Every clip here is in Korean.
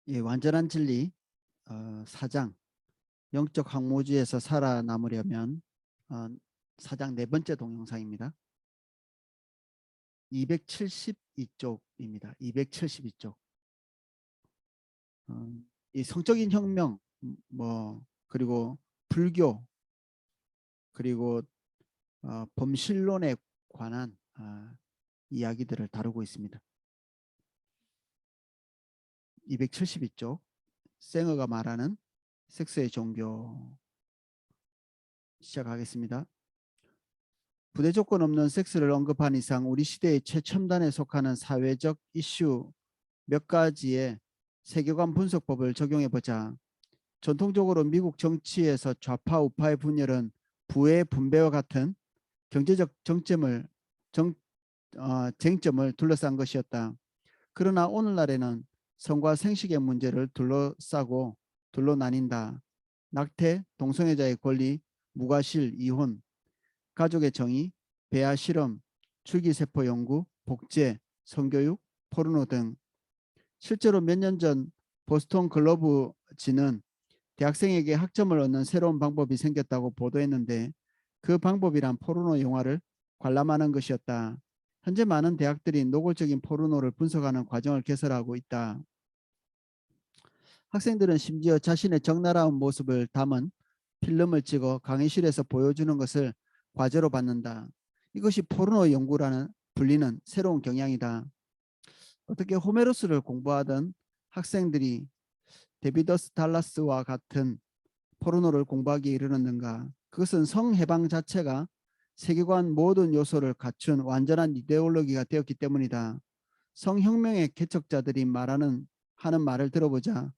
예, 완전한 진리 4장 영적 항모주에서 살아남으려면 어, 4장 네 번째 동영상입니다. 272쪽입니다. 272쪽. 이 성적인 혁명, 그리고 불교, 그리고 범실론에 관한 이야기들을 다루고 있습니다. 272쪽 생어가 말하는 섹스의 종교 시작하겠습니다. 부대 조건 없는 섹스를 언급한 이상 우리 시대의 최첨단에 속하는 사회적 이슈 몇 가지의 세계관 분석법을 적용해 보자. 전통적으로 미국 정치에서 좌파 우파의 분열은 부의 분배와 같은 경제적 쟁점을 둘러싼 것이었다. 그러나 오늘날에는 성과 생식의 문제를 둘러 나뉜다. 낙태, 동성애자의 권리, 무과실, 이혼, 가족의 정의, 배아 실험, 줄기세포 연구, 복제, 성교육, 포르노 등. 실제로 몇 년 전 보스턴 글로브지는 대학생에게 학점을 얻는 새로운 방법이 생겼다고 보도했는데 그 방법이란 포르노 영화를 관람하는 것이었다. 현재 많은 대학들이 노골적인 포르노를 분석하는 과정을 개설하고 있다. 학생들은 심지어 자신의 적나라한 모습을 담은 필름을 찍어 강의실에서 보여주는 것을 과제로 받는다. 이것이 포르노 연구라는 불리는 새로운 경향이다. 어떻게 호메로스를 공부하던 학생들이 데비더스 달라스와 같은 포르노를 공부하기에 이르렀는가? 그것은 성해방 자체가 세계관 모든 요소를 갖춘 완전한 이데올로기가 되었기 때문이다. 성혁명의 개척자들이 하는 말을 들어보자.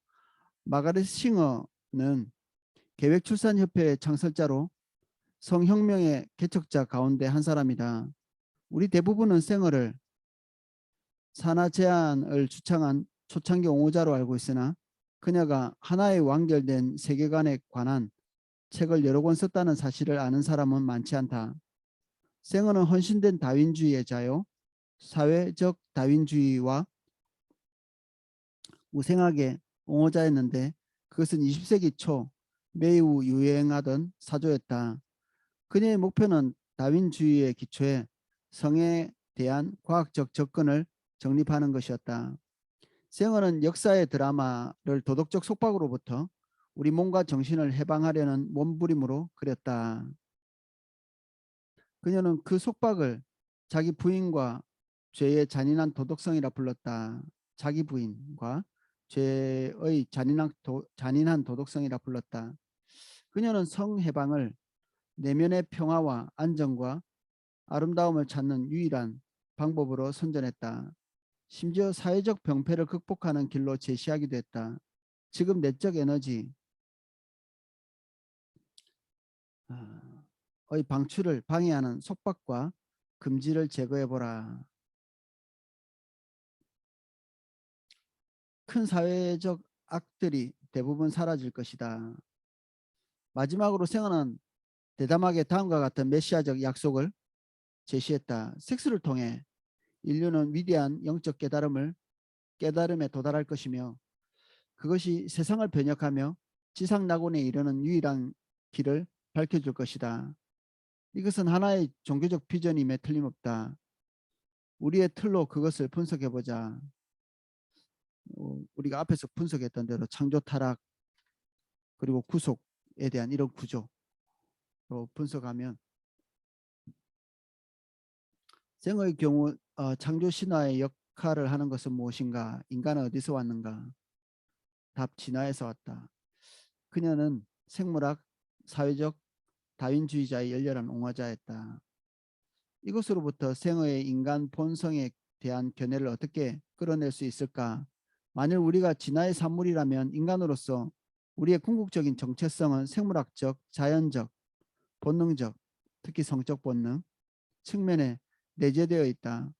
마가렛 싱어는 계획출산협회의 창설자로 성혁명의 개척자 가운데 한 사람이다. 우리 대부분은 생어를 산하 제한을 주창한 초창기 옹호자로 알고 있으나 그녀가 하나의 완결된 세계관에 관한 책을 여러 권 썼다는 사실을 아는 사람은 많지 않다. 생어는 헌신된 다윈주의자요. 사회적 다윈주의와 우생하게 옹호자였는데 그것은 20세기 초 매우 유행하던 사조였다. 그녀의 목표는 다윈주의의 기초에 성에 대한 과학적 접근을 정립하는 것이었다. 생어는 역사의 드라마를 도덕적 속박으로부터 우리 몸과 정신을 해방하려는 몸부림으로 그렸다. 그녀는 그 속박을 자기 부인과 죄의 잔인한 도덕성이라 불렀다. 자기 부인과 죄의 잔인한 도덕성이라 불렀다. 그녀는 성해방을 내면의 평화와 안정과 아름다움을 찾는 유일한 방법으로 선전했다. 심지어 사회적 병폐를 극복하는 길로 제시하기도 했다. 지금 내적 에너지의 방출을 방해하는 속박과 금지를 제거해보라. 큰 사회적 악들이 대부분 사라질 것이다. 마지막으로 생어는 대담하게 다음과 같은 메시아적 약속을 제시했다. 섹스를 통해 인류는 위대한 영적 깨달음에 도달할 것이며 그것이 세상을 변혁하며 지상 낙원에 이르는 유일한 길을 밝혀줄 것이다. 이것은 하나의 종교적 비전임에 틀림없다. 우리의 틀로 그것을 분석해보자. 우리가 앞에서 분석했던 대로 창조 타락 그리고 구속에 대한 이런 구조로 분석하면 생의 경우 창조 신화의 역할을 하는 것은 무엇인가? 인간은 어디서 왔는가? 답 진화에서 왔다. 그녀는 생물학, 사회적 다윈주의자의 열렬한 옹호자였다. 이것으로부터 생의 인간 본성에 대한 견해를 어떻게 끌어낼 수 있을까? 만일 우리가 진화의 산물이라면 인간으로서 우리의 궁극적인 정체성은 생물학적, 자연적, 본능적, 특히 성적 본능 측면에 내재되어 있다.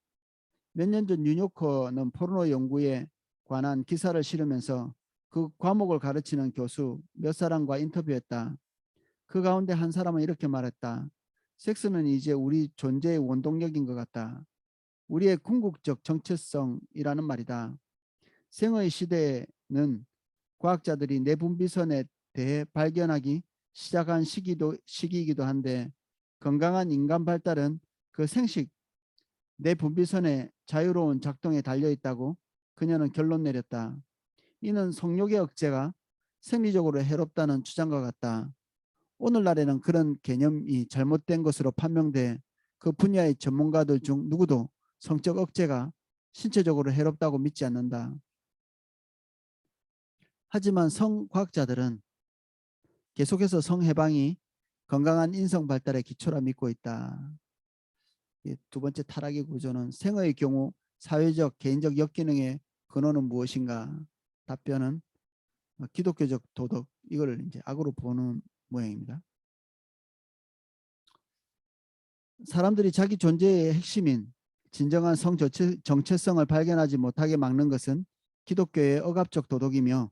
몇 년 전 뉴요커는 포르노 연구에 관한 기사를 실으면서 그 과목을 가르치는 교수 몇 사람과 인터뷰했다. 그 가운데 한 사람은 이렇게 말했다. 섹스는 이제 우리 존재의 원동력인 것 같다. 우리의 궁극적 정체성이라는 말이다. 생의 시대에 과학자들이 내분비선에 대해 발견하기 시작한 시기이기도 한데 건강한 인간 발달은 그 생식 내분비선의 자유로운 작동에 달려있다고 그녀는 결론 내렸다. 이는 성욕의 억제가 생리적으로 해롭다는 주장과 같다. 오늘날에는 그런 개념이 잘못된 것으로 판명돼 그 분야의 전문가들 중 누구도 성적 억제가 신체적으로 해롭다고 믿지 않는다. 하지만 성과학자들은 계속해서 성해방이 건강한 인성 발달의 기초라 믿고 있다. 두 번째 타락의 구조는 생의 경우 사회적 개인적 역기능의 근원은 무엇인가? 답변은 기독교적 도덕, 이걸 이제 악으로 보는 모양입니다. 사람들이 자기 존재의 핵심인 진정한 성 정체성을 발견하지 못하게 막는 것은 기독교의 억압적 도덕이며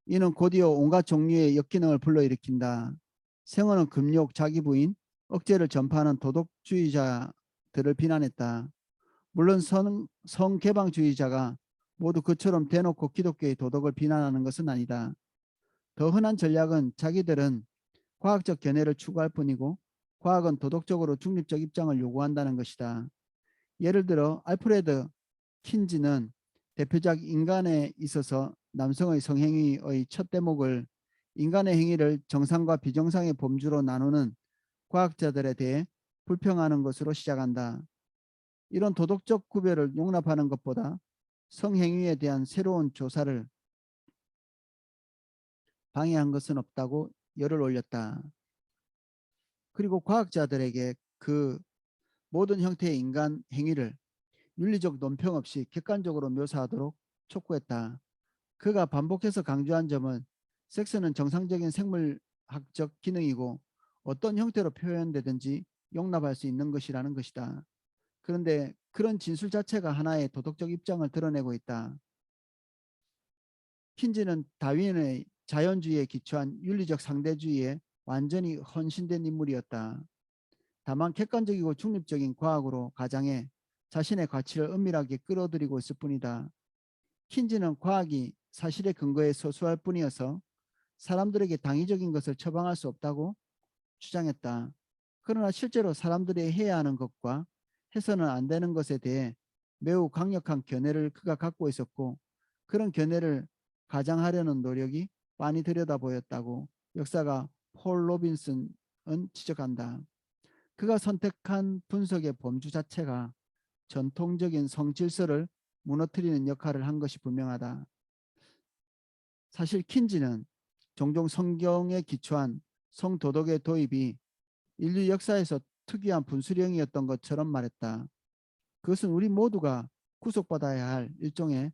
이는 곧이어 온갖 종류의 역기능을 불러일으킨다. 생어는 금욕, 자기 부인, 억제를 전파하는 도덕주의자들을 비난했다. 물론 성개방주의자가 모두 그처럼 대놓고 기독교의 도덕을 비난하는 것은 아니다. 더 흔한 전략은 자기들은 과학적 견해를 추구할 뿐이고 과학은 도덕적으로 중립적 입장을 요구한다는 것이다. 예를 들어 알프레드 킨지는 대표작 인간에 있어서 남성의 성행위의 첫 대목을 인간의 행위를 정상과 비정상의 범주로 나누는 과학자들에 대해 불평하는 것으로 시작한다. 이런 도덕적 구별을 용납하는 것보다 성행위에 대한 새로운 조사를 방해한 것은 없다고 열을 올렸다. 그리고 과학자들에게 그 모든 형태의 인간 행위를 윤리적 논평 없이 객관적으로 묘사하도록 촉구했다. 그가 반복해서 강조한 점은 섹스는 정상적인 생물학적 기능이고 어떤 형태로 표현되든지 용납할 수 있는 것이라는 것이다. 그런데 그런 진술 자체가 하나의 도덕적 입장을 드러내고 있다. 킨즈는 다윈의 자연주의에 기초한 윤리적 상대주의에 완전히 헌신된 인물이었다. 다만 객관적이고 중립적인 과학으로 가장해 자신의 가치를 은밀하게 끌어들이고 있을 뿐이다. 킨즈는 과학이 사실에 근거해 소수할 뿐이어서 사람들에게 당위적인 것을 처방할 수 없다고 주장했다. 그러나 실제로 사람들이 해야 하는 것과 해서는 안 되는 것에 대해 매우 강력한 견해를 그가 갖고 있었고 그런 견해를 가장하려는 노력이 빤히 들여다보였다고 역사가 폴 로빈슨은 지적한다. 그가 선택한 분석의 범주 자체가 전통적인 성질서를 무너뜨리는 역할을 한 것이 분명하다. 사실 킨지는 종종 성경에 기초한 성도덕의 도입이 인류 역사에서 특이한 분수령이었던 것처럼 말했다. 그것은 우리 모두가 구속받아야 할 일종의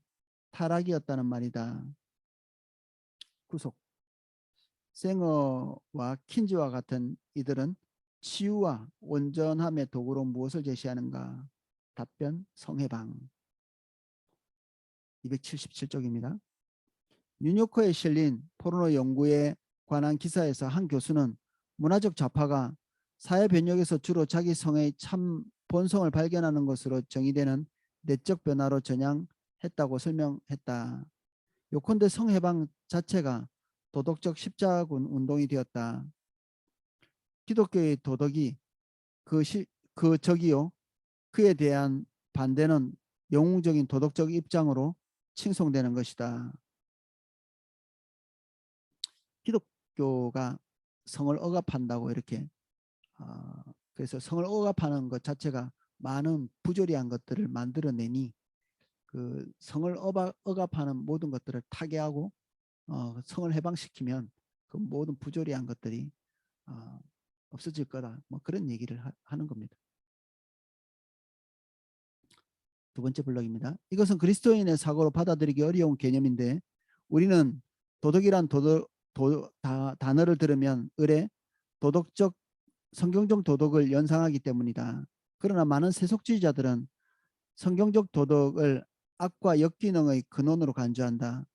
타락이었다는 말이다. 구속. 생어와 킨지와 같은 이들은 치유와 온전함의 도구로 무엇을 제시하는가? 답변 성해방. 277쪽입니다. 뉴요커에 실린 포르노 연구에 관한 기사에서 한 교수는 문화적 좌파가 사회 변혁에서 주로 자기 성의 참 본성을 발견하는 것으로 정의되는 내적 변화로 전향했다고 설명했다. 요컨대 성해방 자체가 도덕적 십자군 운동이 되었다. 기독교의 도덕이 그 적이요 그에 대한 반대는 영웅적인 도덕적 입장으로 칭송되는 것이다. 기독교가 성을 억압한다고 이렇게 그래서 성을 억압하는 것 자체가 많은 부조리한 것들을 만들어내니 그 성을 억압하는 모든 것들을 타개하고 성을 해방시키면 그 모든 부조리한 것들이 없어질 거다. 뭐 그런 얘기를 하는 겁니다. 두 번째 블록입니다. 이것은 그리스도인의 사고로 받아들이기 어려운 개념인데 우리는 도덕이란 단어를 들으면 의례 도덕적 성경적 도덕을 연상하기 때문이다. 그러나 많은 세속주의자들은 성경적 도덕을 악과 역기능의 근원으로 간주한다.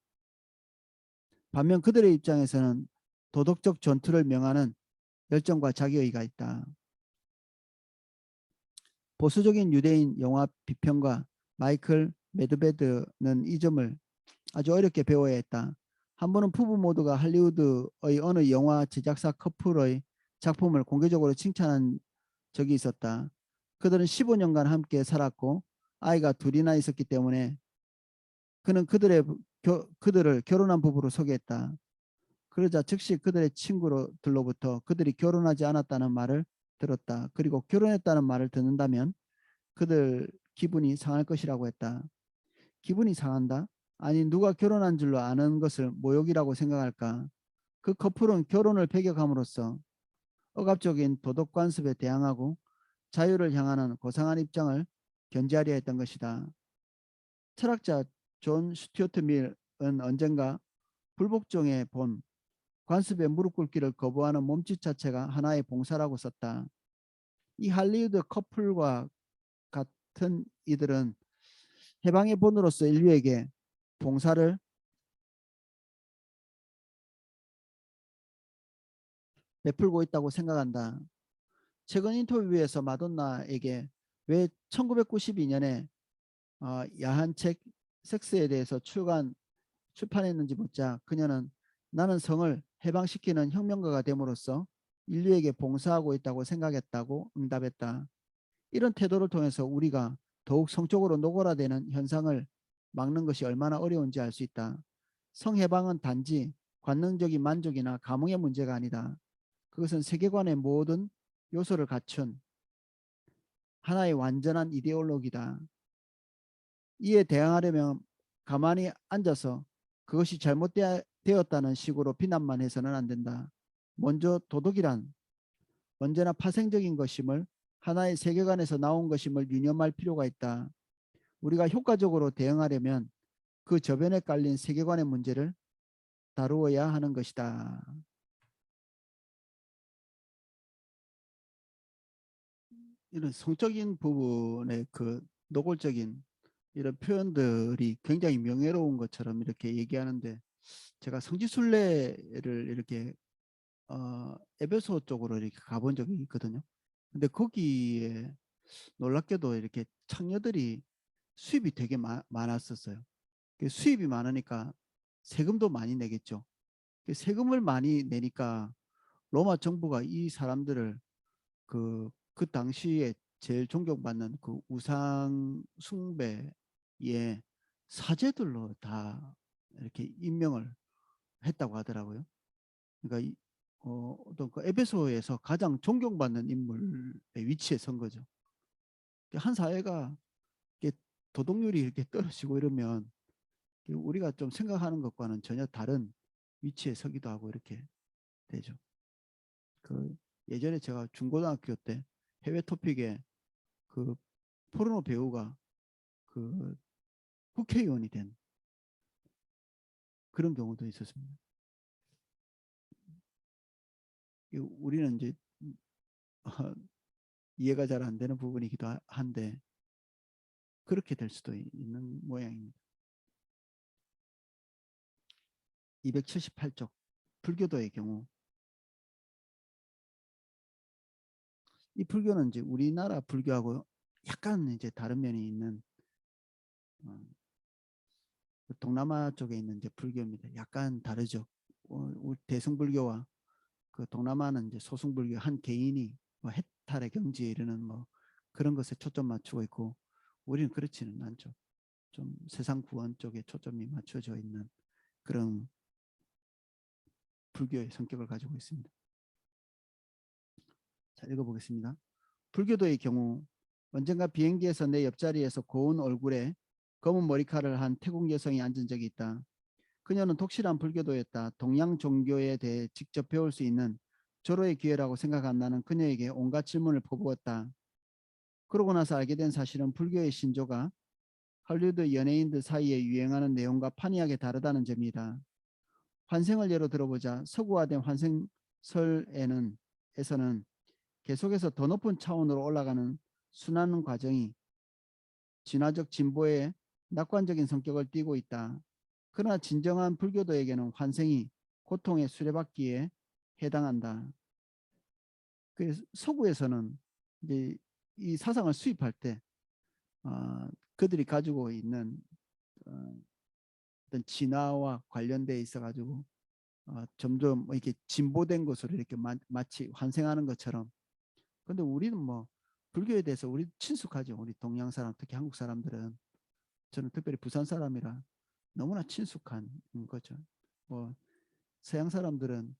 반면 그들의 입장에서는 도덕적 전투를 명하는 열정과 자기의가 있다. 보수적인 유대인 영화 비평가 마이클 메드베드는 이 점을 아주 어렵게 배워야 했다. 한 번은 부부 모두가 할리우드의 어느 영화 제작사 커플의 작품을 공개적으로 칭찬한 적이 있었다. 그들은 15년간 함께 살았고 아이가 둘이나 있었기 때문에 그는 그들을 결혼한 부부로 소개했다. 그러자 즉시 그들의 친구들로부터 그들이 결혼하지 않았다는 말을 들었다. 그리고 결혼했다는 말을 듣는다면 그들 기분이 상할 것이라고 했다. 기분이 상한다? 아니 누가 결혼한 줄로 아는 것을 모욕이라고 생각할까? 그 커플은 결혼을 배격함으로써 억압적인 도덕 관습에 대항하고 자유를 향하는 고상한 입장을 견지하려 했던 것이다. 철학자 존 스튜어트 밀은 언젠가 불복종의 본, 관습에 무릎 꿇기를 거부하는 몸짓 자체가 하나의 봉사라고 썼다. 이 할리우드 커플과 같은 이들은 해방의 본으로서 인류에게 봉사를 베풀고 있다고 생각한다. 최근 인터뷰에서 마돈나에게 왜 1992년에 야한 책 섹스에 대해서 출판했는지 묻자 그녀는 나는 성을 해방시키는 혁명가가 됨으로써 인류에게 봉사하고 있다고 생각했다고 응답했다. 이런 태도를 통해서 우리가 더욱 성적으로 노골화되는 현상을 막는 것이 얼마나 어려운지 알 수 있다. 성해방은 단지 관능적인 만족이나 감흥의 문제가 아니다. 그것은 세계관의 모든 요소를 갖춘 하나의 완전한 이데올로기다. 이에 대항하려면 가만히 앉아서 그것이 잘못되었다는 식으로 비난만 해서는 안 된다. 먼저 도덕이란 언제나 파생적인 것임을 하나의 세계관에서 나온 것임을 유념할 필요가 있다. 우리가 효과적으로 대응하려면 그 저변에 깔린 세계관의 문제를 다루어야 하는 것이다. 이런 성적인 부분의 그 노골적인 이런 표현들이 굉장히 명예로운 것처럼 이렇게 얘기하는데 제가 성지순례를 이렇게 에베소 쪽으로 이렇게 가본 적이 있거든요. 근데 거기에 놀랍게도 이렇게 창녀들이 수입이 되게 많았었어요. 수입이 많으니까 세금도 많이 내겠죠. 세금을 많이 내니까 로마 정부가 이 사람들을 그 당시에 제일 존경받는 그 우상 숭배의 사제들로 다 이렇게 임명을 했다고 하더라고요. 그러니까 어떤 그 에베소에서 가장 존경받는 인물의 위치에 선 거죠. 한 사회가 이렇게 도덕률이 이렇게 떨어지고 이러면 우리가 좀 생각하는 것과는 전혀 다른 위치에 서기도 하고 이렇게 되죠. 그 예전에 제가 중고등학교 때 해외 토픽에 그 포르노 배우가 그 국회의원이 된 그런 경우도 있었습니다. 우리는 이제 이해가 잘 안 되는 부분이기도 한데 그렇게 될 수도 있는 모양입니다. 278쪽 불교도의 경우 이 불교는 이제 우리나라 불교하고 약간 이제 다른 면이 있는 동남아 쪽에 있는 이제 불교입니다. 약간 다르죠. 대승불교와 그 동남아는 이제 소승불교 한 개인이 뭐 해탈의 경지에 이르는 뭐 그런 것에 초점 맞추고 있고 우리는 그렇지는 않죠. 좀 세상 구원 쪽에 초점이 맞춰져 있는 그런 불교의 성격을 가지고 있습니다. 자, 읽어보겠습니다. 불교도의 경우 언젠가 비행기에서 내 옆자리에서 고운 얼굴에 검은 머리카락을 한 태국 여성이 앉은 적이 있다. 그녀는 독실한 불교도였다. 동양 종교에 대해 직접 배울 수 있는 절호의 기회라고 생각한 나는 그녀에게 온갖 질문을 퍼부었다. 그러고 나서 알게 된 사실은 불교의 신조가 할리우드 연예인들 사이에 유행하는 내용과 판이하게 다르다는 점이다. 환생을 예로 들어보자. 서구화된 환생설에서는 계속해서 더 높은 차원으로 올라가는 순환 과정이 진화적 진보의 낙관적인 성격을 띠고 있다. 그러나 진정한 불교도에게는 환생이 고통의 수레바퀴에 해당한다. 그래서 서구에서는 이제 이 사상을 수입할 때 그들이 가지고 있는 어, 어떤 진화와 관련돼 있어 가지고 점점 뭐 이렇게 진보된 것으로 이렇게 마치 환생하는 것처럼. 근데 우리는 뭐 불교에 대해서 우리 친숙하죠. 우리 동양 사람, 특히 한국 사람들은. 저는 특별히 부산 사람이라 너무나 친숙한 거죠. 뭐 서양 사람들은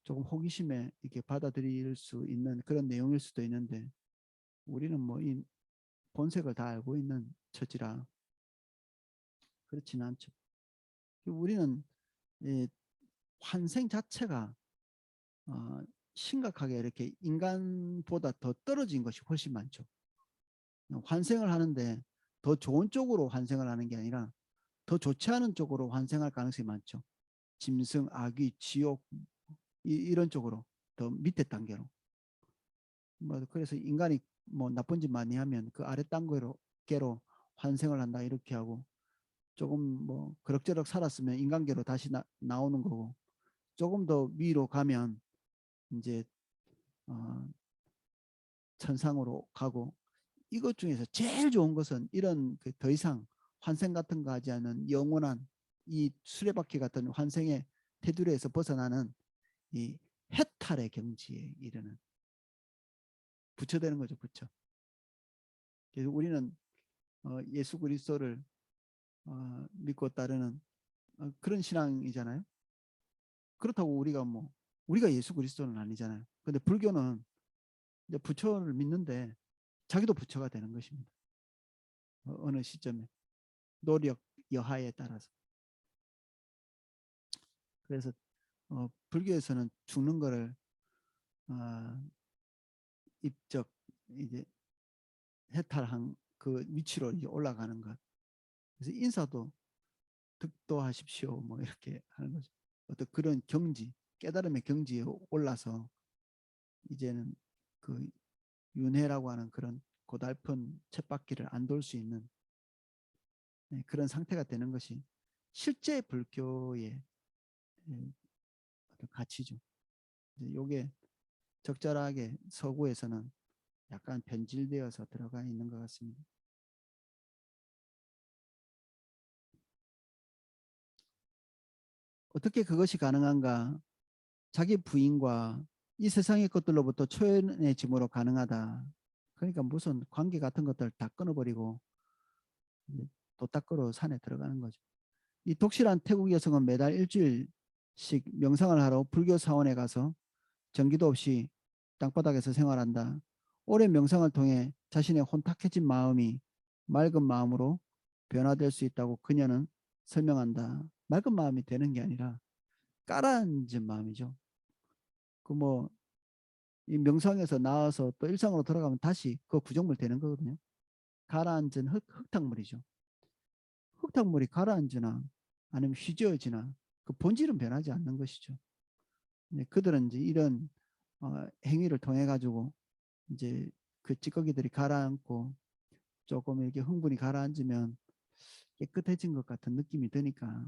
조금 호기심에 이렇게 받아들일 수 있는 그런 내용일 수도 있는데, 우리는 뭐 이 본색을 다 알고 있는 처지라 그렇지는 않죠. 우리는 이 환생 자체가 어, 심각하게 이렇게 인간보다 더 떨어진 것이 훨씬 많죠. 환생을 하는데 더 좋은 쪽으로 환생을 하는 게 아니라 더 좋지 않은 쪽으로 환생할 가능성이 많죠. 짐승, 아귀, 지옥 이런 쪽으로, 더 밑에 단계로. 뭐 그래서 인간이 뭐 나쁜 짓 많이 하면 그 아래 단계로 환생을 한다 이렇게 하고, 조금 뭐 그럭저럭 살았으면 인간계로 다시 나오는 거고, 조금 더 위로 가면 이제 어, 천상으로 가고. 이것 중에서 제일 좋은 것은 이런 그 더 이상 환생 같은 거 하지 않은 영원한 이 수레바퀴 같은 환생의 테두리에서 벗어나는 이 해탈의 경지에 이르는, 부처되는 거죠. 부처. 그래서 우리는 예수 그리스도를 믿고 따르는 그런 신앙이잖아요. 그렇다고 우리가 예수 그리스도는 아니잖아요. 근데 불교는 이제 부처를 믿는데 자기도 부처가 되는 것입니다. 어느 시점에 노력 여하에 따라서. 그래서 불교에서는 죽는 거를 어, 입적 이제 해탈한 그 위치로 이제 올라가는 것. 그래서 인사도 득도하십시오 뭐 이렇게 하는 거죠. 어떤 그런 경지, 깨달음의 경지에 올라서 이제는 그 윤회라고 하는 그런 고달픈 쳇바퀴를 안 돌 수 있는 그런 상태가 되는 것이 실제 불교의 가치죠. 이게 적절하게 서구에서는 약간 변질되어서 들어가 있는 것 같습니다. 어떻게 그것이 가능한가? 자기 부인과 이 세상의 것들로부터 초연해짐으로 가능하다. 그러니까 무슨 관계 같은 것들 다 끊어버리고 도닦으로 산에 들어가는 거죠. 이 독실한 태국 여성은 매달 일주일씩 명상을 하러 불교 사원에 가서 전기도 없이 땅바닥에서 생활한다. 오랜 명상을 통해 자신의 혼탁해진 마음이 맑은 마음으로 변화될 수 있다고 그녀는 설명한다. 맑은 마음이 되는 게 아니라 가라앉은 마음이죠. 그 뭐 이 명상에서 나와서 또 일상으로 돌아가면 다시 그 구정물 되는 거거든요. 가라앉은 흙탕물이죠. 흙탕물이 가라앉으나 아니면 휘저어지나 그 본질은 변하지 않는 것이죠. 그들은 이제 이런 행위를 통해 가지고 이제 그 찌꺼기들이 가라앉고 조금 이렇게 흥분이 가라앉으면 깨끗해진 것 같은 느낌이 드니까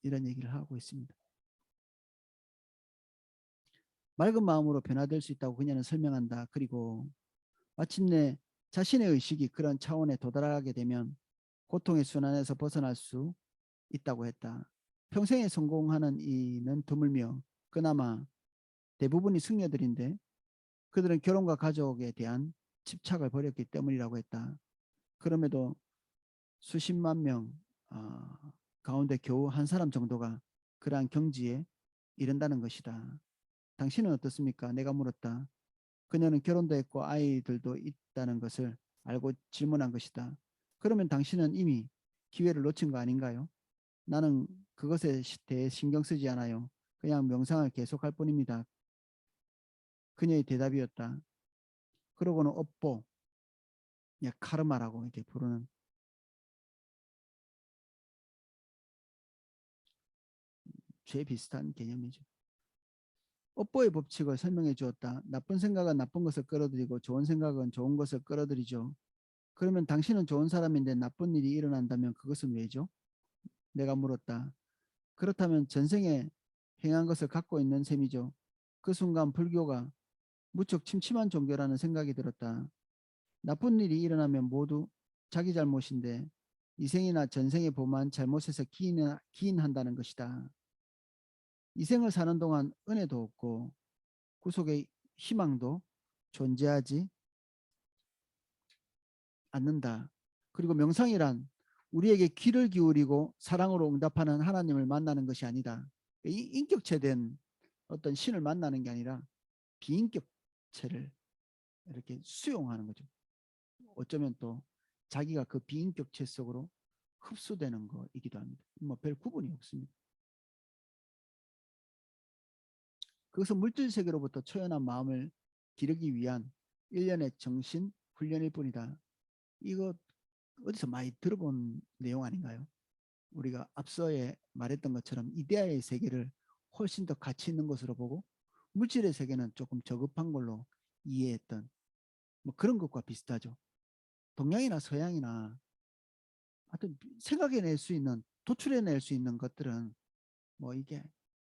이런 얘기를 하고 있습니다. 맑은 마음으로 변화될 수 있다고 그녀는 설명한다. 그리고 마침내 자신의 의식이 그런 차원에 도달하게 되면 고통의 순환에서 벗어날 수 있다고 했다. 평생에 성공하는 이는 드물며 그나마 대부분이 승려들인데 그들은 결혼과 가족에 대한 집착을 버렸기 때문이라고 했다. 그럼에도 수십만 명 가운데 겨우 한 사람 정도가 그러한 경지에 이른다는 것이다. 당신은 어떻습니까? 내가 물었다. 그녀는 결혼도 했고 아이들도 있다는 것을 알고 질문한 것이다. 그러면 당신은 이미 기회를 놓친 거 아닌가요? 나는 그것에 대해 신경 쓰지 않아요. 그냥 명상을 계속할 뿐입니다. 그녀의 대답이었다. 그러고는 업보, 카르마라고 이렇게 부르는 죄 비슷한 개념이죠. 업보의 법칙을 설명해 주었다. 나쁜 생각은 나쁜 것을 끌어들이고 좋은 생각은 좋은 것을 끌어들이죠. 그러면 당신은 좋은 사람인데 나쁜 일이 일어난다면 그것은 왜죠? 내가 물었다. 그렇다면 전생에 행한 것을 갖고 있는 셈이죠. 그 순간 불교가 무척 침침한 종교라는 생각이 들었다. 나쁜 일이 일어나면 모두 자기 잘못인데 이생이나 전생에 범한 잘못에서 기인한다는 것이다. 이생을 사는 동안 은혜도 없고 구속의 희망도 존재하지 않는다. 그리고 명상이란 우리에게 귀를 기울이고 사랑으로 응답하는 하나님을 만나는 것이 아니다. 인격체된 어떤 신을 만나는 게 아니라 비인격체를 이렇게 수용하는 거죠. 어쩌면 또 자기가 그 비인격체 속으로 흡수되는 거이기도 합니다. 뭐 별 구분이 없습니다. 그것은 물질 세계로부터 초연한 마음을 기르기 위한 일련의 정신 훈련일 뿐이다. 이거 어디서 많이 들어본 내용 아닌가요? 우리가 앞서에 말했던 것처럼 이데아의 세계를 훨씬 더 가치 있는 것으로 보고 물질의 세계는 조금 저급한 걸로 이해했던 뭐 그런 것과 비슷하죠. 동양이나 서양이나 하여튼 생각해낼 수 있는 도출해낼 수 있는 것들은 뭐 이게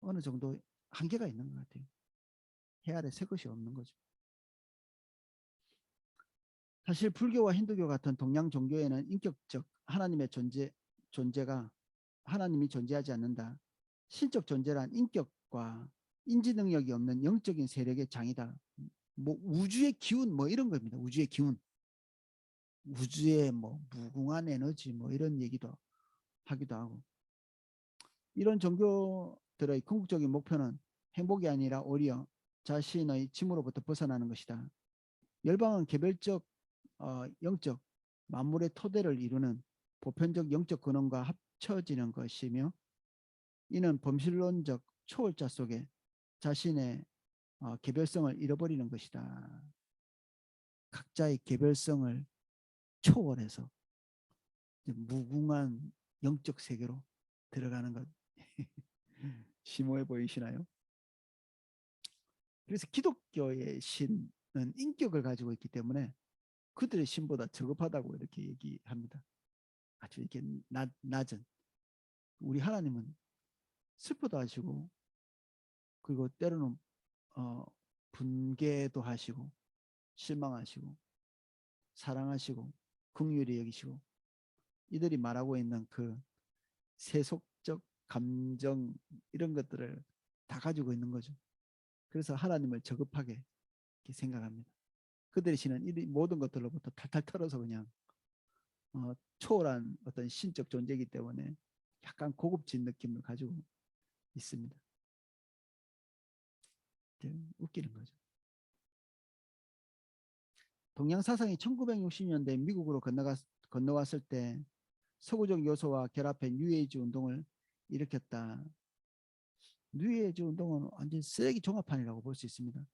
어느 정도 한계가 있는 것 같아요. 해 아래 새 것이 없는 거죠. 사실 불교와 힌두교 같은 동양 종교에는 인격적 하나님의 존재가 하나님이 존재하지 않는다. 실적 존재란 인격과 인지 능력이 없는 영적인 세력의 장이다. 뭐 우주의 기운 뭐 이런 겁니다. 우주의 기운, 우주의 뭐 무궁한 에너지 뭐 이런 얘기도 하기도 하고 이런 종교들의 궁극적인 목표는 행복이 아니라 오히려 자신의 짐으로부터 벗어나는 것이다. 열방은 개별적 영적 만물의 토대를 이루는 보편적 영적 근원과 합쳐지는 것이며 이는 범실론적 초월자 속에 자신의 개별성을 잃어버리는 것이다. 각자의 개별성을 초월해서 무궁한 영적 세계로 들어가는 것 심오해 보이시나요? 그래서 기독교의 신은 인격을 가지고 있기 때문에 그들의 신보다 저급하다고 이렇게 얘기합니다. 아주 이렇게 낮은 우리 하나님은 슬퍼도 하시고 그리고 때로는 분개도 하시고 실망하시고 사랑하시고 긍휼히 여기시고 이들이 말하고 있는 그 세속적 감정 이런 것들을 다 가지고 있는 거죠. 그래서 하나님을 저급하게 생각합니다. 그들이 신은 이 모든 것들로부터 탈탈 털어서 그냥 초월한 어떤 신적 존재이기 때문에 약간 고급진 느낌을 가지고 있습니다. 웃기는 거죠. 동양 사상이 1960년대 미국으로 건너왔을 때 서구적 요소와 결합해 뉴에이지 운동을 일으켰다. 뉴에이지 운동은 완전 쓰레기 종합판이라고 볼 수 있습니다.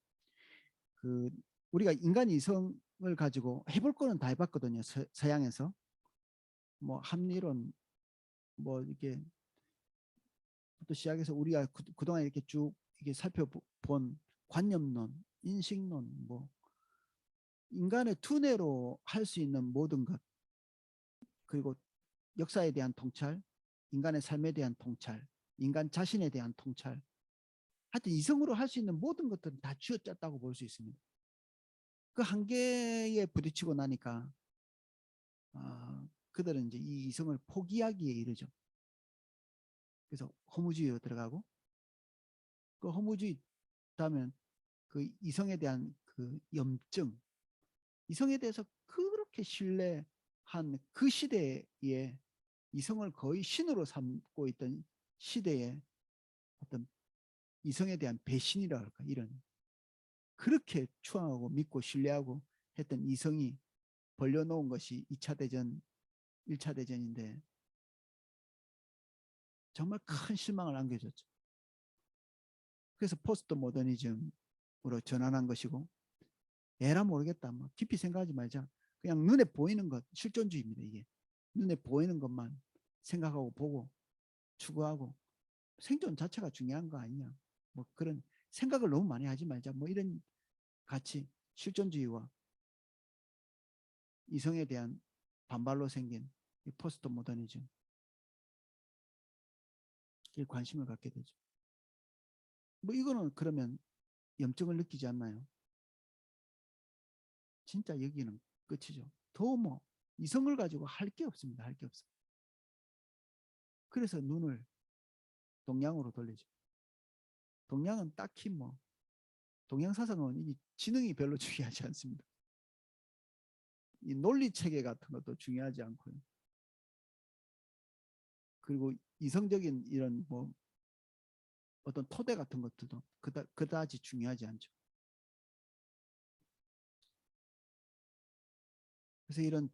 그 우리가 인간 이성을 가지고 해볼 거는 다 해봤거든요. 서양에서 뭐 합리론 뭐 이게 부터 시작해서 우리가 그동안 이렇게 쭉 이게 살펴본 관념론, 인식론, 뭐 인간의 두뇌로 할 수 있는 모든 것 그리고 역사에 대한 통찰, 인간의 삶에 대한 통찰, 인간 자신에 대한 통찰 하여튼 이성으로 할 수 있는 모든 것들은 다 쥐어짰다고 볼 수 있습니다. 그 한계에 부딪히고 나니까 그들은 이제 이 이성을 포기하기에 이르죠. 그래서 허무주의로 들어가고 그 허무주의 다음에 그 이성에 대한 그 염증 이성에 대해서 그렇게 신뢰한 그 시대에 이성을 거의 신으로 삼고 있던 시대에 어떤 이성에 대한 배신이라 할까 이런 그렇게 추앙하고 믿고 신뢰하고 했던 이성이 벌려놓은 것이 2차 대전, 1차 대전인데 정말 큰 실망을 안겨줬죠. 그래서 포스트 모더니즘으로 전환한 것이고 에라 모르겠다. 뭐 깊이 생각하지 말자. 그냥 눈에 보이는 것, 실존주의입니다. 이게 눈에 보이는 것만 생각하고 보고 추구하고 생존 자체가 중요한 거 아니냐. 뭐 그런 생각을 너무 많이 하지 말자. 뭐 이런 가치, 실존주의와 이성에 대한 반발로 생긴 이 포스트 모더니즘 에 관심을 갖게 되죠. 뭐 이거는 그러면 염증을 느끼지 않나요? 진짜 여기는 끝이죠. 더 뭐 이성을 가지고 할 게 없습니다. 할 게 없어. 그래서 눈을 동양으로 돌리죠. 동양은 딱히 뭐 동양사상은 이 지능이 별로 중요하지 않습니다. 이 논리 체계 같은 것도 중요하지 않고요. 그리고 이성적인 이런 뭐 어떤 토대 같은 것들도 그다지 중요하지 않죠. 그래서 이런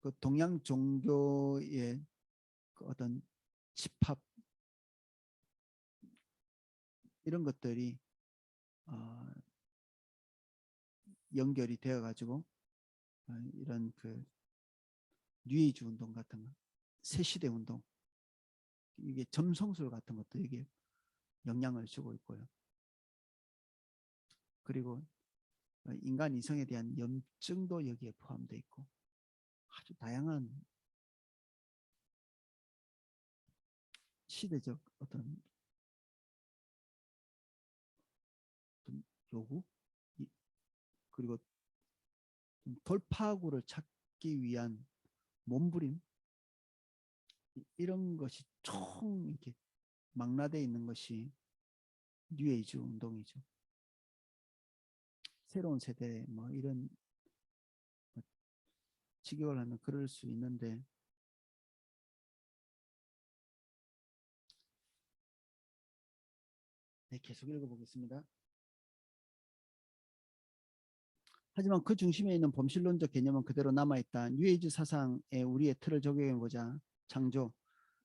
그 동양 종교의 그 어떤 집합 이런 것들이 어, 연결이 되어 가지고 이런 그 뉴에이지 운동 같은 거, 새시대 운동, 이게 점성술 같은 것도 이게 영향을 주고 있고요. 그리고 인간 이성에 대한 염증도 여기에 포함되어 있고 아주 다양한 시대적 어떤 요구 그리고 돌파구를 찾기 위한 몸부림 이런 것이 총 이렇게 망라되어 있는 것이 뉴에이지 운동이죠. 새로운 세대 뭐 이런 직역을 하면 그럴 수 있는데 네, 계속 읽어보겠습니다. 하지만 그 중심에 있는 범실론적 개념은 그대로 남아있다. 뉴에이지 사상에 우리의 틀을 적용해보자. 창조.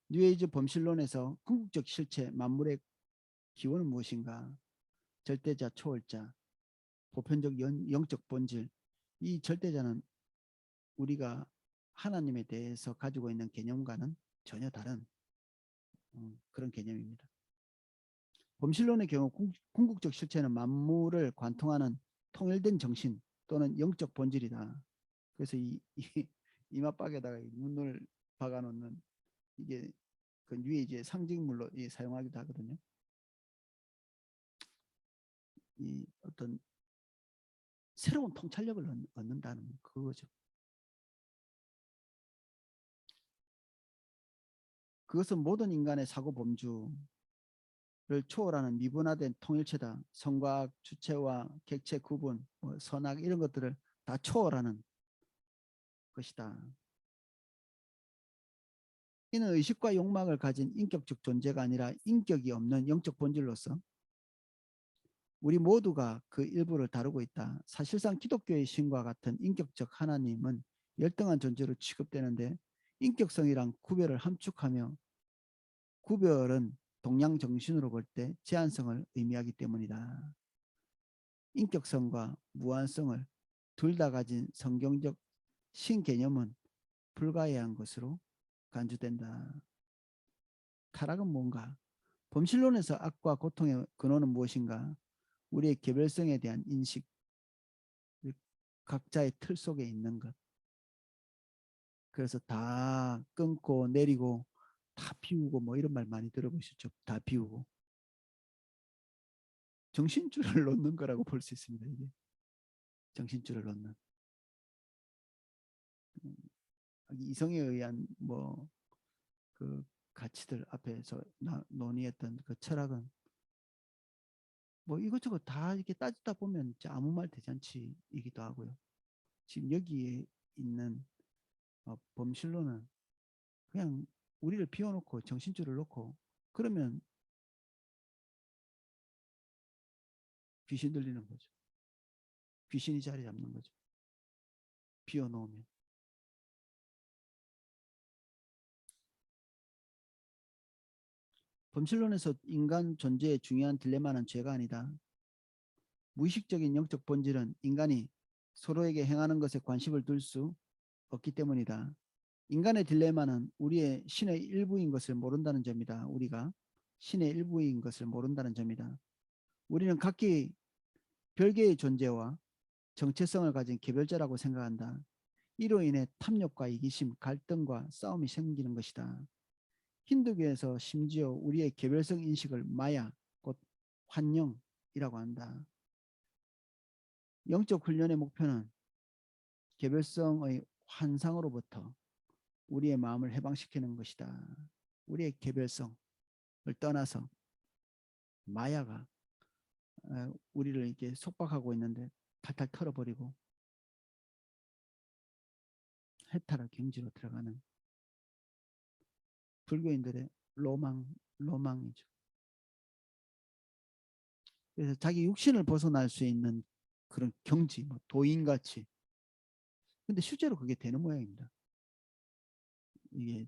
뉴에이지 범실론에서 궁극적 실체, 만물의 기원은 무엇인가? 절대자, 초월자, 보편적 영적 본질. 이 절대자는 우리가 하나님에 대해서 가지고 있는 개념과는 전혀 다른 그런 개념입니다. 범실론의 경우 궁극적 실체는 만물을 관통하는 통일된 정신 또는 영적 본질이다. 그래서 이마박에다가 눈을 박아놓는 이게 그 뉴에이지의 상징물로 사용하기도 하거든요. 이 어떤 새로운 통찰력을 얻는다는 그거죠. 그것은 모든 인간의 사고 범주를 초월하는 미분화된 통일체다. 성과학, 주체와 객체 구분, 뭐 선악 이런 것들을 다 초월하는 것이다. 이는 의식과 욕망을 가진 인격적 존재가 아니라 인격이 없는 영적 본질로서 우리 모두가 그 일부를 다루고 있다. 사실상 기독교의 신과 같은 인격적 하나님은 열등한 존재로 취급되는데 인격성이란 구별을 함축하며 구별은 동양 정신으로 볼 때 제한성을 의미하기 때문이다. 인격성과 무한성을 둘 다 가진 성경적 신개념은 불가해한 것으로 간주된다. 타락은 뭔가? 범실론에서 악과 고통의 근원은 무엇인가? 우리의 개별성에 대한 인식, 각자의 틀 속에 있는 것. 그래서 다 끊고 내리고 다 비우고 뭐 이런 말 많이 들어보셨죠? 다 비우고. 정신줄을 놓는 거라고 볼 수 있습니다. 이게 정신줄을 놓는. 이성에 의한 뭐 그 가치들 앞에서 논의했던 그 철학은 뭐 이것저것 다 이렇게 따지다 보면 아무 말 대잔치이기도 하고요. 지금 여기에 있는 범실론은 그냥 우리를 비워놓고 정신줄을 놓고 그러면 귀신 들리는 거죠. 귀신이 자리 잡는 거죠. 비워놓으면. 범실론에서 인간 존재의 중요한 딜레마는 죄가 아니다. 무의식적인 영적 본질은 인간이 서로에게 행하는 것에 관심을 둘 수 없기 때문이다. 인간의 딜레마는 우리의 신의 일부인 것을 모른다는 점이다. 우리가 신의 일부인 것을 모른다는 점이다. 우리는 각기 별개의 존재와 정체성을 가진 개별자라고 생각한다. 이로 인해 탐욕과 이기심, 갈등과 싸움이 생기는 것이다. 힌두교에서 심지어 우리의 개별성 인식을 마야, 곧 환영이라고 한다. 영적 훈련의 목표는 개별성의 환상으로부터 우리의 마음을 해방시키는 것이다. 우리의 개별성을 떠나서 마야가 우리를 이렇게 속박하고 있는데 탈탈 털어버리고 해탈할 경지로 들어가는 불교인들의 로망이죠. 그래서 자기 육신을 벗어날 수 있는 그런 경지, 뭐 도인같이. 근데 실제로 그게 되는 모양입니다. 이게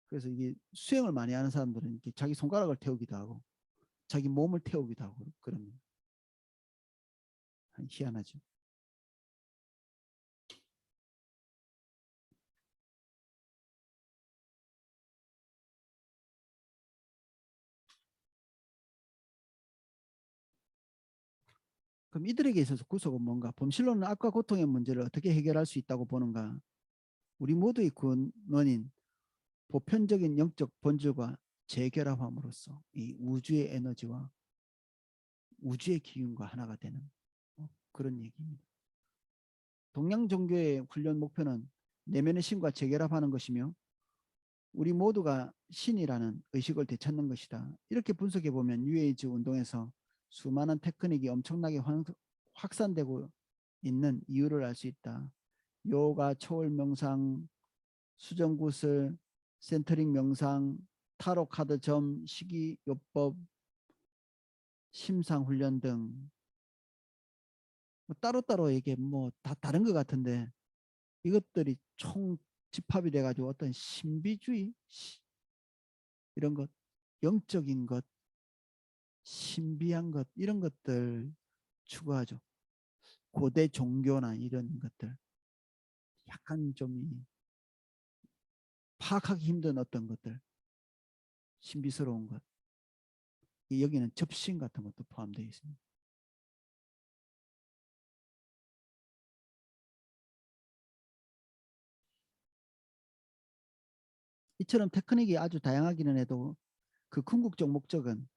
그래서 이게 수행을 많이 하는 사람들은 이렇게 자기 손가락을 태우기도 하고 자기 몸을 태우기도 하고 그럽니다. 희한하죠. 그럼 이들에게 있어서 구속은 뭔가? 범실론은 악과 고통의 문제를 어떻게 해결할 수 있다고 보는가? 우리 모두의 근원인 보편적인 영적 본질과 재결합함으로써 이 우주의 에너지와 우주의 기운과 하나가 되는 그런 얘기입니다. 동양 종교의 훈련 목표는 내면의 신과 재결합하는 것이며 우리 모두가 신이라는 의식을 되찾는 것이다. 이렇게 분석해 보면 뉴에이지 운동에서 수많은 테크닉이 엄청나게 확산되고 있는 이유를 알 수 있다. 요가, 초월 명상, 수정구슬, 센터링 명상, 타로 카드 점, 식이요법, 심상 훈련 등 따로따로 이게 뭐 다 다른 것 같은데 이것들이 총 집합이 돼가지고 어떤 신비주의 이런 것, 영적인 것, 신비한 것 이런 것들 추구하죠. 고대 종교나 이런 것들 약간 좀 파악하기 힘든 어떤 것들 신비스러운 것 여기는 접신 같은 것도 포함되어 있습니다. 이처럼 테크닉이 아주 다양하기는 해도 그 궁극적 목적은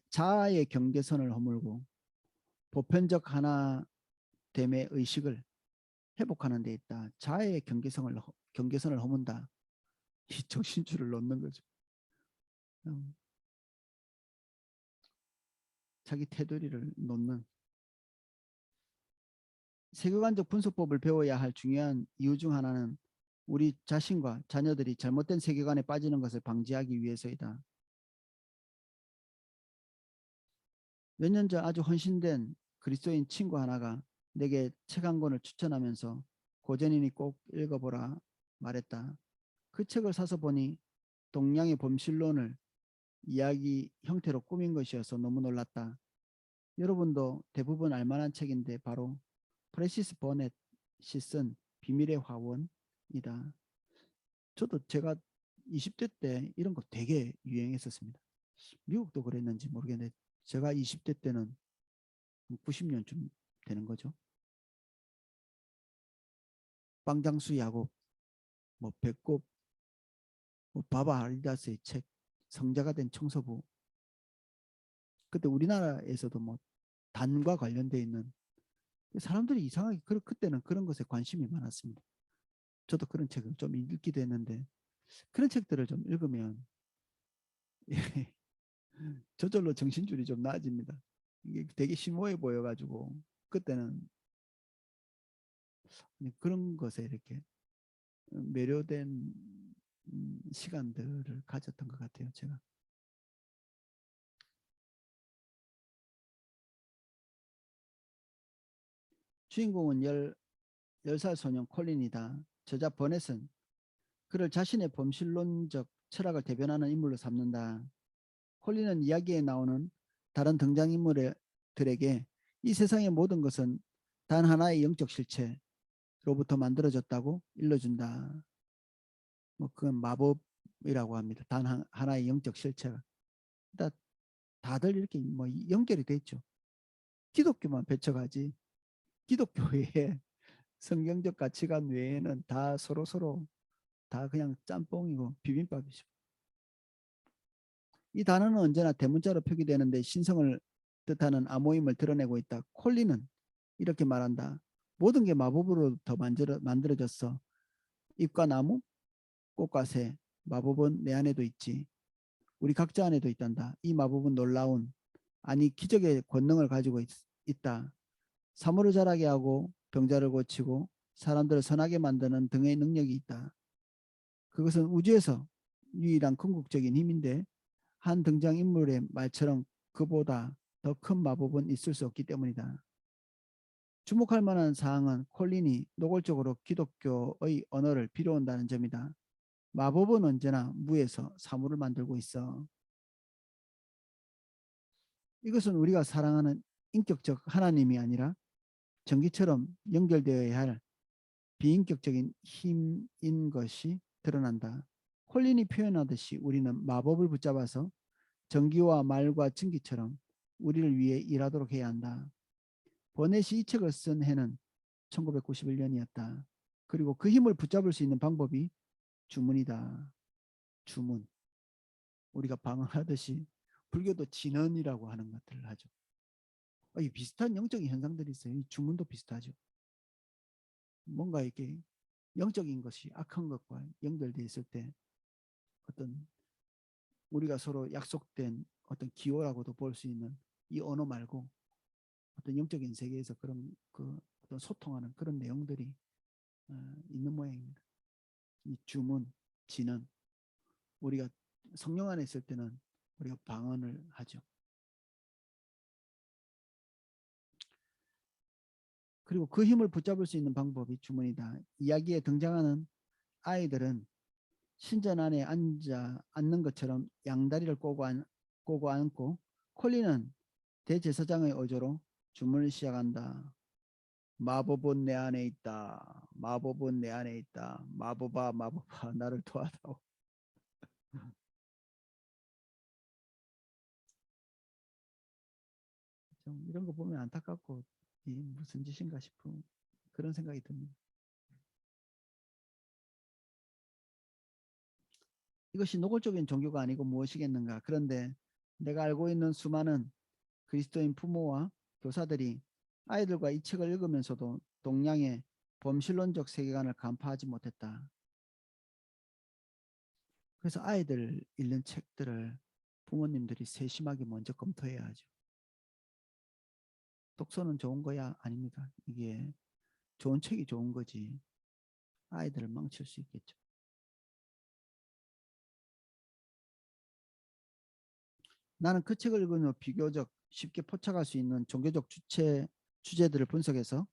자아의 경계선을 허물고 보편적 하나됨의 의식을 회복하는 데 있다. 자아의 경계선을 허문다. 이 정신줄을 놓는 거죠. 자기 테두리를 놓는 세계관적 분석법을 배워야 할 중요한 이유 중 하나는 우리 자신과 자녀들이 잘못된 세계관에 빠지는 것을 방지하기 위해서이다. 몇 년 전 아주 헌신된 그리스도인 친구 하나가 내게 책 한 권을 추천하면서 고전이니 꼭 읽어보라 말했다. 그 책을 사서 보니 동양의 범실론을 이야기 형태로 꾸민 것이어서 너무 놀랐다. 여러분도 대부분 알만한 책인데 바로 프랜시스 버넷이 쓴 비밀의 화원이다. 저도 제가 20대 때 이런 거 되게 유행했었습니다. 미국도 그랬는지 모르겠는데 제가 20대 때는 90년쯤 되는 거죠. 빵장수 야곱, 뭐 배꼽, 뭐 바바 아리다스의 책, 성자가 된 청소부. 그때 우리나라에서도 뭐 단과 관련돼 있는 사람들이 이상하게 그때는 그런 것에 관심이 많았습니다. 저도 그런 책을 좀 읽기도 했는데 그런 책들을 좀 읽으면 저절로 정신줄이 좀 나아집니다. 이게 되게 심오해 보여가지고 그때는 그런 것에 이렇게 매료된 시간들을 가졌던 것 같아요. 제가. 주인공은 10살 소년 콜린이다. 저자 버넷은 그를 자신의 범실론적 철학을 대변하는 인물로 삼는다. 콜린은 이야기에 나오는 다른 등장인물들에게 이 세상의 모든 것은 단 하나의 영적 실체로부터 만들어졌다고 일러준다. 뭐 그건 마법이라고 합니다. 단 하나의 영적 실체가. 다들 이렇게 뭐 연결이 돼 있죠. 기독교만 배척하지. 기독교의 성경적 가치관 외에는 다 서로 다 그냥 짬뽕이고 비빔밥이죠. 이 단어는 언제나 대문자로 표기되는데 신성을 뜻하는 암호임을 드러내고 있다. 콜린은 이렇게 말한다. 모든 게 마법으로부터 만들어졌어. 잎과 나무, 꽃과 새, 마법은 내 안에도 있지. 우리 각자 안에도 있단다. 이 마법은 놀라운, 아니 기적의 권능을 가지고 있다. 사물을 자라게 하고 병자를 고치고 사람들을 선하게 만드는 등의 능력이 있다. 그것은 우주에서 유일한 궁극적인 힘인데 한 등장인물의 말처럼 그보다 더 큰 마법은 있을 수 없기 때문이다. 주목할 만한 사항은 콜린이 노골적으로 기독교의 언어를 빌어온다는 점이다. 마법은 언제나 무에서 사물을 만들고 있어. 이것은 우리가 사랑하는 인격적 하나님이 아니라 전기처럼 연결되어야 할 비인격적인 힘인 것이 드러난다. 콜린이 표현하듯이 우리는 마법을 붙잡아서 전기와 말과 전기처럼 우리를 위해 일하도록 해야 한다. 버넷이 이 책을 쓴 해는 1991년이었다. 그리고 그 힘을 붙잡을 수 있는 방법이 주문이다. 주문. 우리가 방언하듯이 불교도 진언이라고 하는 것들을 하죠. 이 비슷한 영적인 현상들이 있어요. 이 주문도 비슷하죠. 뭔가 이렇게 영적인 것이 악한 것과 연결되어 있을 때 어떤 우리가 서로 약속된 어떤 기호라고도 볼 수 있는 이 언어 말고 어떤 영적인 세계에서 그런 그 어떤 소통하는 그런 내용들이 있는 모양입니다. 이 주문, 진언, 우리가 성령 안에 있을 때는 우리가 방언을 하죠. 그리고 그 힘을 붙잡을 수 있는 방법이 주문이다. 이야기에 등장하는 아이들은 신전 안에 앉는 것처럼 양다리를 꼬고 앉고 콜린은 대제사장의 어조로 주문을 시작한다. 마법은 내 안에 있다. 마법은 내 안에 있다. 마법아 마법아 나를 도와다오. 좀 이런 거 보면 안타깝고 이 무슨 짓인가 싶은 그런 생각이 듭니다. 이것이 노골적인 종교가 아니고 무엇이겠는가. 그런데 내가 알고 있는 수많은 그리스도인 부모와 교사들이 아이들과 이 책을 읽으면서도 동양의 범실론적 세계관을 간파하지 못했다. 그래서 아이들 읽는 책들을 부모님들이 세심하게 먼저 검토해야 하죠. 독서는 좋은 거야? 아닙니다. 이게 좋은 책이 좋은 거지. 아이들을 망칠 수 있겠죠. 나는 그 책을 읽으며 비교적 쉽게 포착할 수 있는 종교적 주제들을 분석해서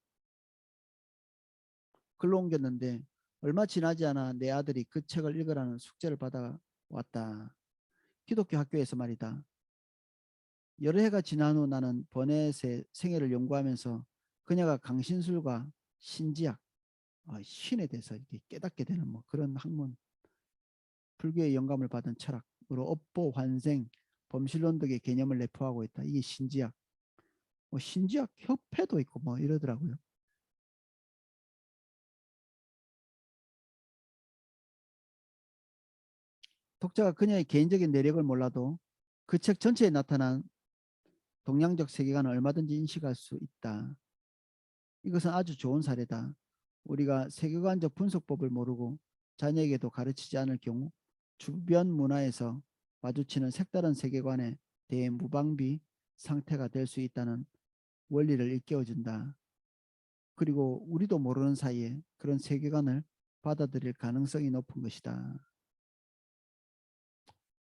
글로 옮겼는데 얼마 지나지 않아 내 아들이 그 책을 읽으라는 숙제를 받아왔다. 기독교 학교에서 말이다. 여러 해가 지난 후 나는 버넷의 생애를 연구하면서 그녀가 강신술과 신지학, 신에 대해서 이렇게 깨닫게 되는 뭐 그런 학문, 불교의 영감을 받은 철학으로 업보, 환생, 범실론 등의 개념을 내포하고 있다. 이게 신지학. 뭐 신지학 협회도 있고 뭐 이러더라고요. 독자가 그녀의 개인적인 내력을 몰라도 그 책 전체에 나타난 동양적 세계관을 얼마든지 인식할 수 있다. 이것은 아주 좋은 사례다. 우리가 세계관적 분석법을 모르고 자녀에게도 가르치지 않을 경우 주변 문화에서 마주치는 색다른 세계관에 대해 무방비 상태가 될 수 있다는 원리를 일깨워준다. 그리고 우리도 모르는 사이에 그런 세계관을 받아들일 가능성이 높은 것이다.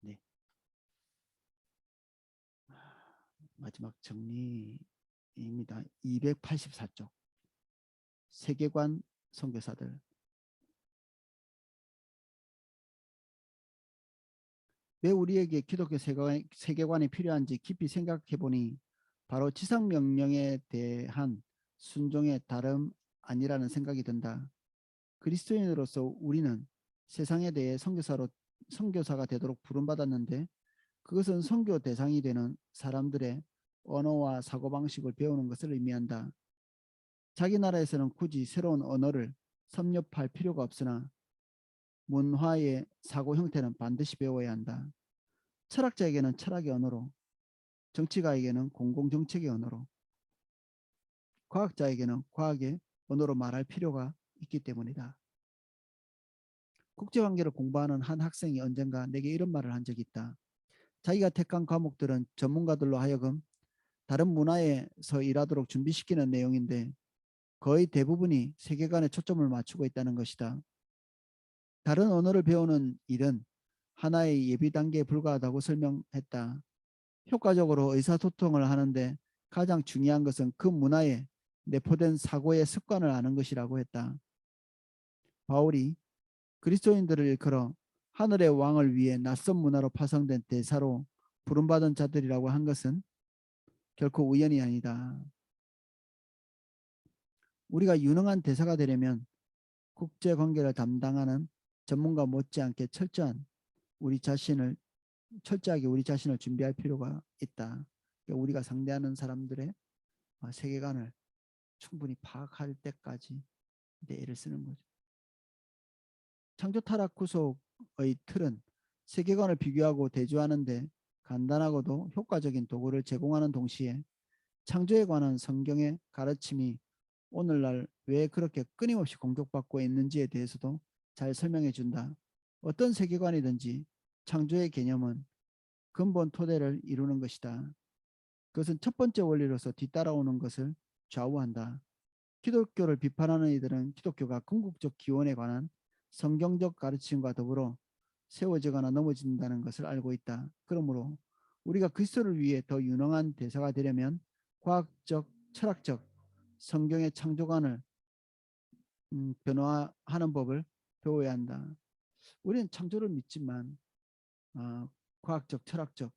네. 마지막 정리입니다. 284쪽. 세계관 선교사들. 왜 우리에게 기독교 세계관이 필요한지 깊이 생각해 보니 바로 지상 명령에 대한 순종의 다름 아니라는 생각이 든다. 그리스도인으로서 우리는 세상에 대해 선교사가 되도록 부름받았는데 그것은 선교 대상이 되는 사람들의 언어와 사고방식을 배우는 것을 의미한다. 자기 나라에서는 굳이 새로운 언어를 섭렵할 필요가 없으나 문화의 사고 형태는 반드시 배워야 한다. 철학자에게는 철학의 언어로, 정치가에게는 공공정책의 언어로, 과학자에게는 과학의 언어로 말할 필요가 있기 때문이다. 국제관계를 공부하는 한 학생이 언젠가 내게 이런 말을 한 적이 있다. 자기가 택한 과목들은 전문가들로 하여금 다른 문화에서 일하도록 준비시키는 내용인데 거의 대부분이 세계관에 초점을 맞추고 있다는 것이다. 다른 언어를 배우는 일은 하나의 예비 단계에 불과하다고 설명했다. 효과적으로 의사소통을 하는데 가장 중요한 것은 그 문화에 내포된 사고의 습관을 아는 것이라고 했다. 바울이 그리스도인들을 일컬어 하늘의 왕을 위해 낯선 문화로 파송된 대사로 부름받은 자들이라고 한 것은 결코 우연이 아니다. 우리가 유능한 대사가 되려면 국제관계를 담당하는 전문가 못지않게 철저하게 우리 자신을 준비할 필요가 있다. 그러니까 우리가 상대하는 사람들의 세계관을 충분히 파악할 때까지 애를 쓰는 거죠. 창조 타락 구속의 틀은 세계관을 비교하고 대조하는데 간단하고도 효과적인 도구를 제공하는 동시에 창조에 관한 성경의 가르침이 오늘날 왜 그렇게 끊임없이 공격받고 있는지에 대해서도 잘 설명해 준다. 어떤 세계관이든지 창조의 개념은 근본 토대를 이루는 것이다. 그것은 첫 번째 원리로서 뒤따라오는 것을 좌우한다. 기독교를 비판하는 이들은 기독교가 궁극적 기원에 관한 성경적 가르침과 더불어 세워지거나 넘어진다는 것을 알고 있다. 그러므로 우리가 그리스도를 위해 더 유능한 대사가 되려면 과학적, 철학적, 성경의 창조관을 변화하는 법을 배워야 한다. 우리는 창조를 믿지만 과학적, 철학적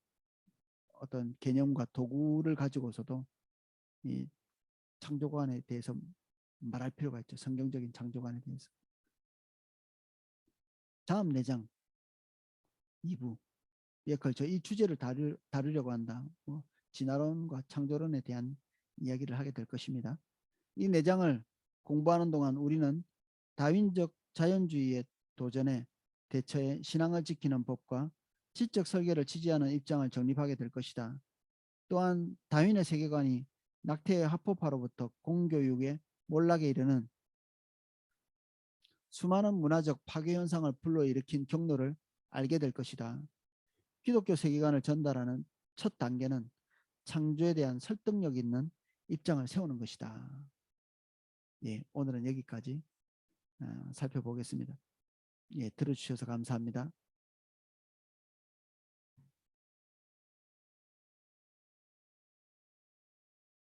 어떤 개념과 도구를 가지고서도 이 창조관에 대해서 말할 필요가 있죠. 성경적인 창조관에 대해서. 다음 4장 2부에 걸쳐 이 주제를 다루려고 한다. 진화론과 창조론에 대한 이야기를 하게 될 것입니다. 이 4장을 공부하는 동안 우리는 다윈적 자연주의의 도전에 대처해 신앙을 지키는 법과 지적 설계를 지지하는 입장을 정립하게 될 것이다. 또한 다윈의 세계관이 낙태의 합법화로부터 공교육의 몰락에 이르는 수많은 문화적 파괴 현상을 불러일으킨 경로를 알게 될 것이다. 기독교 세계관을 전달하는 첫 단계는 창조에 대한 설득력 있는 입장을 세우는 것이다. 예, 오늘은 여기까지 살펴보겠습니다. 예, 들어주셔서 감사합니다.